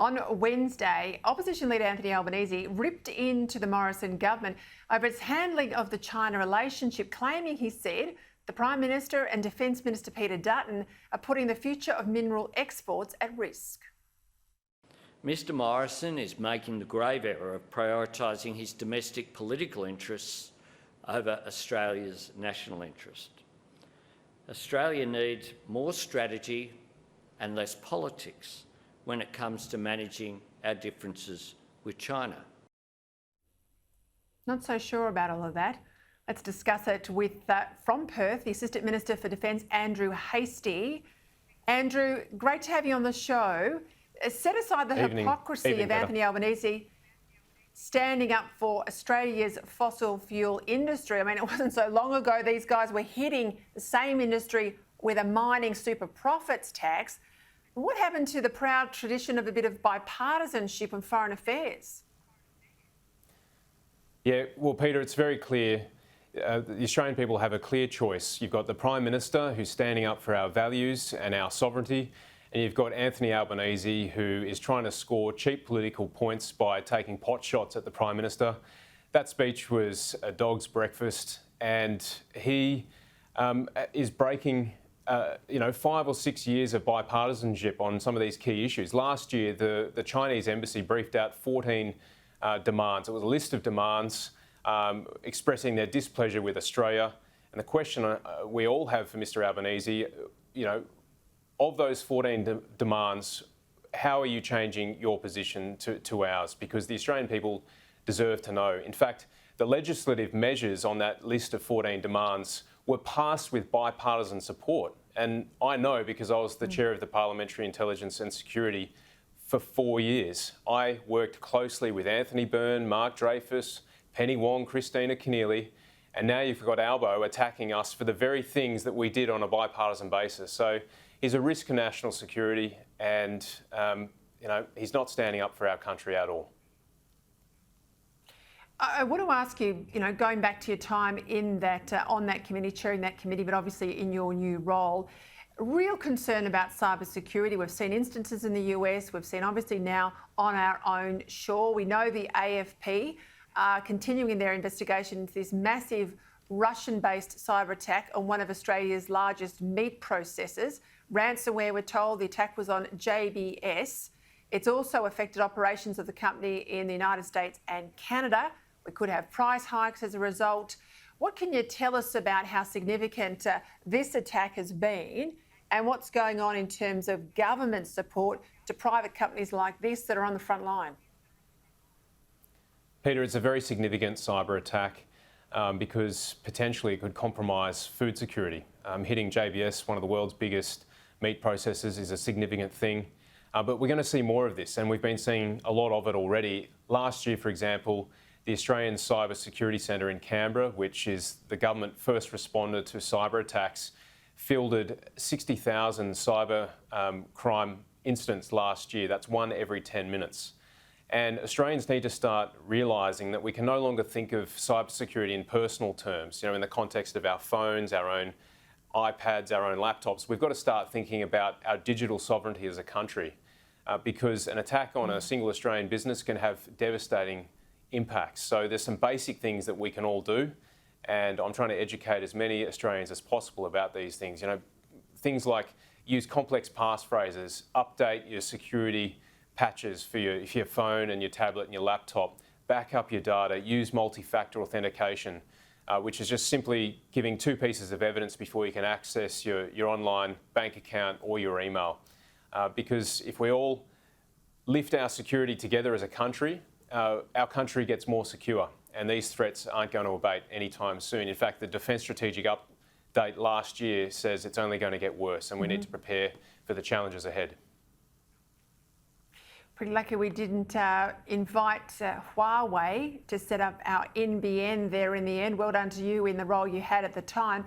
On Wednesday, Opposition Leader Anthony Albanese ripped into the Morrison government over its handling of the China relationship, claiming, he said, the Prime Minister and Defence Minister Peter Dutton are putting the future of mineral exports at risk. Mr Morrison is making the grave error of prioritising his domestic political interests over Australia's national interest. Australia needs more strategy and less politics when it comes to managing our differences with China. Not so sure about all of that. Let's discuss it with, from Perth, the Assistant Minister for Defence, Andrew Hastie. Andrew, great to have you on the show. Set aside the hypocrisy of Anthony Albanese standing up for Australia's fossil fuel industry. I mean, it wasn't so long ago these guys were hitting the same industry with a mining super profits tax. What happened to the proud tradition of a bit of bipartisanship on foreign affairs? Yeah, well, Peter, it's very clear. The Australian people have a clear choice. You've got the Prime Minister who's standing up for our values and our sovereignty, and you've got Anthony Albanese who is trying to score cheap political points by taking pot shots at the Prime Minister. That speech was a dog's breakfast, and he is breaking 5 or 6 years of bipartisanship on some of these key issues. Last year, the Chinese embassy briefed out 14 demands. It was a list of demands expressing their displeasure with Australia. And the question we all have for Mr Albanese, of those 14 demands, how are you changing your position to ours? Because the Australian people deserve to know. In fact, the legislative measures on that list of 14 demands were passed with bipartisan support. And I know because I was the chair of the Parliamentary Intelligence and Security for 4 years. I worked closely with Anthony Byrne, Mark Dreyfus, Penny Wong, Christina Keneally, and now you've got Albo attacking us for the very things that we did on a bipartisan basis. So he's a risk to national security, and he's not standing up for our country at all. I want to ask you, going back to your time in that on that committee, chairing that committee, but obviously in your new role, real concern about cybersecurity. We've seen instances in the US. We've seen obviously now on our own shore. We know the AFP are continuing their investigation into this massive Russian-based cyber attack on one of Australia's largest meat processors. Ransomware, we're told the attack was on JBS. It's also affected operations of the company in the United States and Canada. We could have price hikes as a result. What can you tell us about how significant this attack has been and what's going on in terms of government support to private companies like this that are on the front line? Peter, it's a very significant cyber attack because potentially it could compromise food security. Hitting JBS, one of the world's biggest meat processors, is a significant thing. But we're going to see more of this, and we've been seeing a lot of it already. Last year, for example, the Australian Cybersecurity Centre in Canberra, which is the government first responder to cyber attacks, fielded 60,000 cyber crime incidents last year. That's one every 10 minutes. And Australians need to start realising that we can no longer think of cybersecurity in personal terms, in the context of our phones, our own iPads, our own laptops. We've got to start thinking about our digital sovereignty as a country because an attack on a single Australian business can have devastating impacts. So there's some basic things that we can all do, and I'm trying to educate as many Australians as possible about these things. Things like use complex passphrases, update your security patches for your phone and your tablet and your laptop, back up your data, use multi-factor authentication, which is just simply giving 2 pieces of evidence before you can access your online bank account or your email. Because if we all lift our security together as a country, our country gets more secure, and these threats aren't going to abate anytime soon. In fact, the Defence Strategic Update last year says it's only going to get worse, and we need to prepare for the challenges ahead. Pretty lucky we didn't invite Huawei to set up our NBN there in the end. Well done to you in the role you had at the time.